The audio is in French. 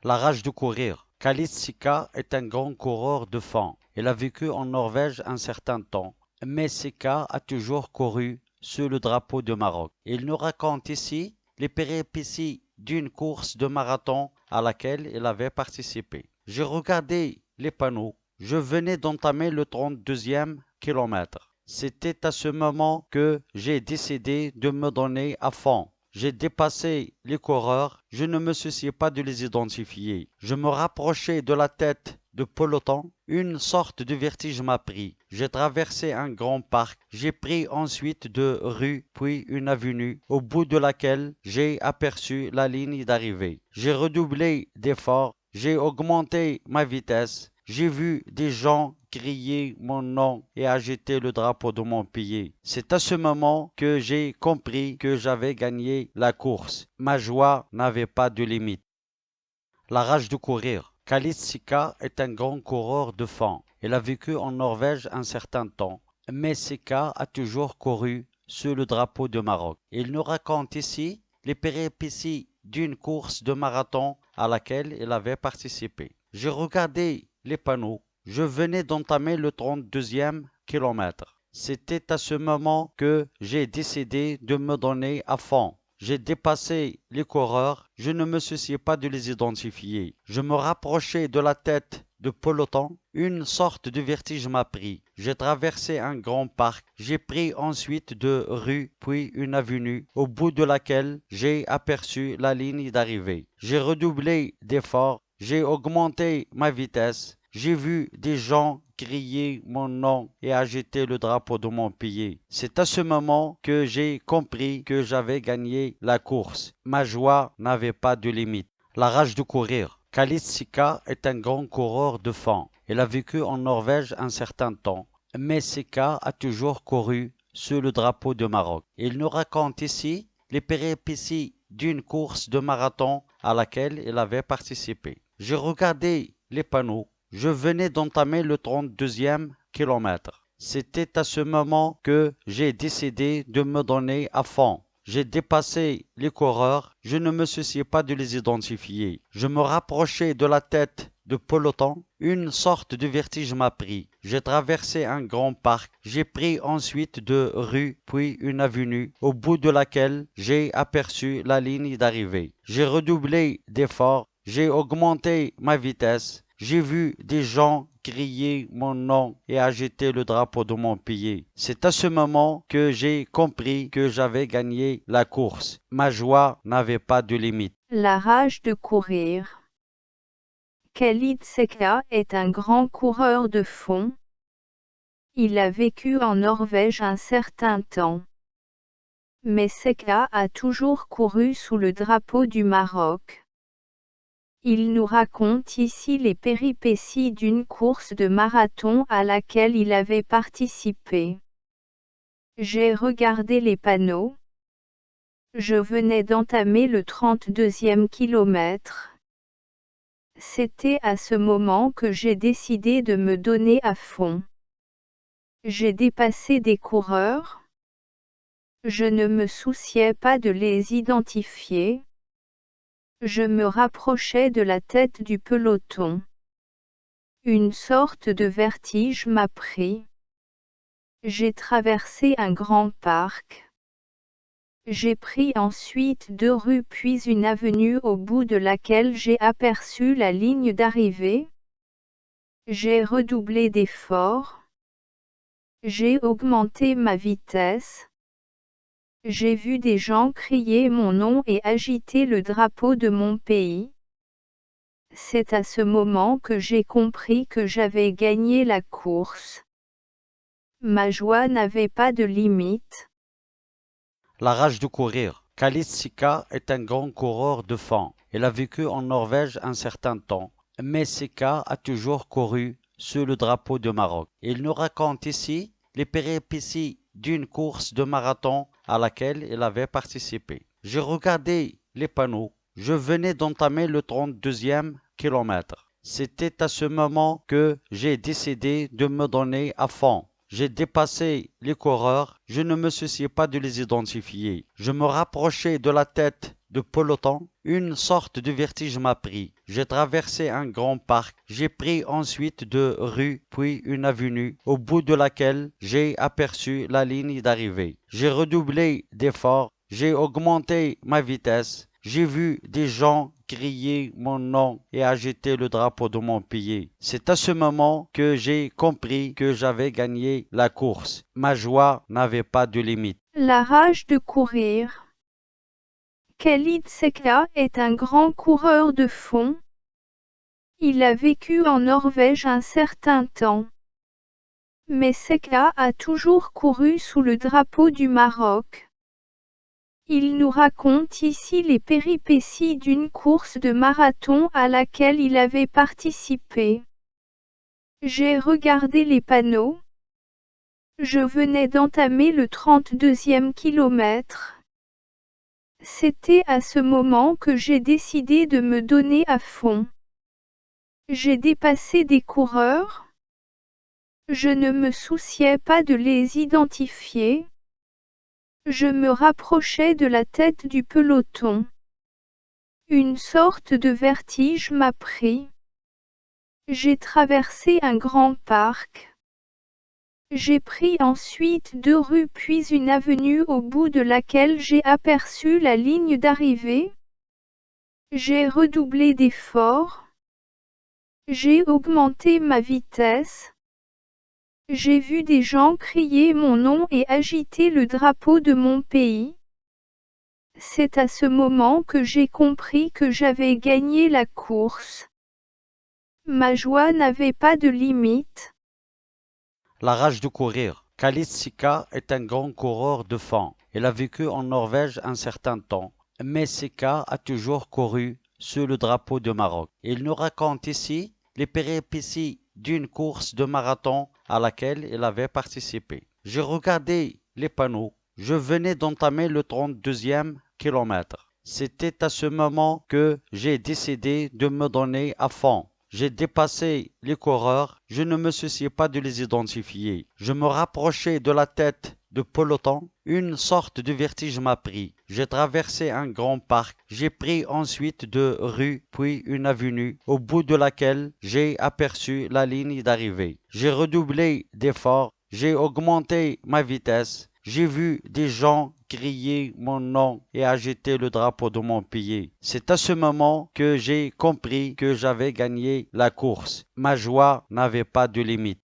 La rage de courir. Khalid Sika est un grand coureur de fond. Il a vécu en Norvège un certain temps, mais Sika a toujours couru sous le drapeau du Maroc. Il nous raconte ici les péripéties d'une course de marathon à laquelle il avait participé. J'ai regardé les panneaux. Je venais d'entamer le 32e kilomètre. C'était à ce moment que j'ai décidé de me donner à fond. J'ai dépassé les coureurs, je ne me souciais pas de les identifier. Je me rapprochais de la tête de peloton, une sorte de vertige m'a pris. J'ai traversé un grand parc, j'ai pris ensuite deux rues, puis une avenue, au bout de laquelle j'ai aperçu la ligne d'arrivée. J'ai redoublé d'efforts, j'ai augmenté ma vitesse. J'ai vu des gens crier mon nom et agiter le drapeau de mon pays. C'est à ce moment que j'ai compris que j'avais gagné la course. Ma joie n'avait pas de limite. La rage de courir. Khalid Sika est un grand coureur de fond. Il a vécu en Norvège un certain temps, mais Sika a toujours couru sous le drapeau du Maroc. Il nous raconte ici les péripéties d'une course de marathon à laquelle il avait participé. J'ai regardé les panneaux. Je venais d'entamer le 32e kilomètre. C'était à ce moment que j'ai décidé de me donner à fond. J'ai dépassé les coureurs, je ne me souciais pas de les identifier. Je me rapprochais de la tête de peloton, une sorte de vertige m'a pris. J'ai traversé un grand parc, j'ai pris ensuite deux rues, puis une avenue, au bout de laquelle j'ai aperçu la ligne d'arrivée. J'ai redoublé d'efforts, j'ai augmenté ma vitesse. J'ai vu des gens crier mon nom et agiter le drapeau de mon pays. C'est à ce moment que j'ai compris que j'avais gagné la course. Ma joie n'avait pas de limite. La rage de courir. Khalid Sika est un grand coureur de fond. Il a vécu en Norvège un certain temps, mais Sika a toujours couru sous le drapeau du Maroc. Il nous raconte ici les péripéties d'une course de marathon à laquelle il avait participé. J'ai regardé les panneaux. Je venais d'entamer le 32e kilomètre. C'était à ce moment que j'ai décidé de me donner à fond. J'ai dépassé les coureurs, je ne me souciais pas de les identifier. Je me rapprochais de la tête de peloton, une sorte de vertige m'a pris. J'ai traversé un grand parc, j'ai pris ensuite deux rues, puis une avenue, au bout de laquelle j'ai aperçu la ligne d'arrivée. J'ai redoublé d'efforts, j'ai augmenté ma vitesse. J'ai vu des gens crier mon nom et agiter le drapeau de mon pays. C'est à ce moment que j'ai compris que j'avais gagné la course. Ma joie n'avait pas de limite. La rage de courir. Khalid Seka est un grand coureur de fond. Il a vécu en Norvège un certain temps. Mais Seka a toujours couru sous le drapeau du Maroc. Il nous raconte ici les péripéties d'une course de marathon à laquelle il avait participé. J'ai regardé les panneaux. Je venais d'entamer le 32e kilomètre. C'était à ce moment que j'ai décidé de me donner à fond. J'ai dépassé des coureurs. Je ne me souciais pas de les identifier. Je me rapprochais de la tête du peloton. Une sorte de vertige m'a pris. J'ai traversé un grand parc. J'ai pris ensuite deux rues puis une avenue au bout de laquelle j'ai aperçu la ligne d'arrivée. J'ai redoublé d'efforts. J'ai augmenté ma vitesse. J'ai vu des gens crier mon nom et agiter le drapeau de mon pays. C'est à ce moment que j'ai compris que j'avais gagné la course. Ma joie n'avait pas de limite. La rage de courir. Khalid Sika est un grand coureur de fond. Il a vécu en Norvège un certain temps, mais Sika a toujours couru sous le drapeau du Maroc. Il nous raconte ici les péripéties d'une course de marathon à laquelle il avait participé. J'ai regardé les panneaux. Je venais d'entamer le 32e kilomètre. C'était à ce moment que j'ai décidé de me donner à fond. J'ai dépassé les coureurs, je ne me souciais pas de les identifier. Je me rapprochais de la tête de peloton, une sorte de vertige m'a pris. J'ai traversé un grand parc. J'ai pris ensuite deux rues, puis une avenue, au bout de laquelle j'ai aperçu la ligne d'arrivée. J'ai redoublé d'efforts. J'ai augmenté ma vitesse. J'ai vu des gens crier mon nom et agiter le drapeau de mon pays. C'est à ce moment que j'ai compris que j'avais gagné la course. Ma joie n'avait pas de limite. La rage de courir. Khalid Sekla est un grand coureur de fond. Il a vécu en Norvège un certain temps. Mais Sekla a toujours couru sous le drapeau du Maroc. Il nous raconte ici les péripéties d'une course de marathon à laquelle il avait participé. J'ai regardé les panneaux. Je venais d'entamer le 32e kilomètre. C'était à ce moment que j'ai décidé de me donner à fond. J'ai dépassé des coureurs. Je ne me souciais pas de les identifier. Je me rapprochais de la tête du peloton. Une sorte de vertige m'a pris. J'ai traversé un grand parc. J'ai pris ensuite deux rues puis une avenue au bout de laquelle j'ai aperçu la ligne d'arrivée. J'ai redoublé d'efforts. J'ai augmenté ma vitesse. J'ai vu des gens crier mon nom et agiter le drapeau de mon pays. C'est à ce moment que j'ai compris que j'avais gagné la course. Ma joie n'avait pas de limite. La rage de courir. Khalid Sika est un grand coureur de fond. Il a vécu en Norvège un certain temps, mais Sika a toujours couru sous le drapeau du Maroc. Il nous raconte ici les péripéties d'une course de marathon à laquelle il avait participé. J'ai regardé les panneaux. Je venais d'entamer le 32e kilomètre. C'était à ce moment que j'ai décidé de me donner à fond. J'ai dépassé les coureurs, je ne me souciais pas de les identifier. Je me rapprochais de la tête de peloton, une sorte de vertige m'a pris. J'ai traversé un grand parc, j'ai pris ensuite deux rues, puis une avenue, au bout de laquelle j'ai aperçu la ligne d'arrivée. J'ai redoublé d'efforts, j'ai augmenté ma vitesse. J'ai vu des gens crier mon nom et agiter le drapeau de mon pays. C'est à ce moment que j'ai compris que j'avais gagné la course. Ma joie n'avait pas de limite.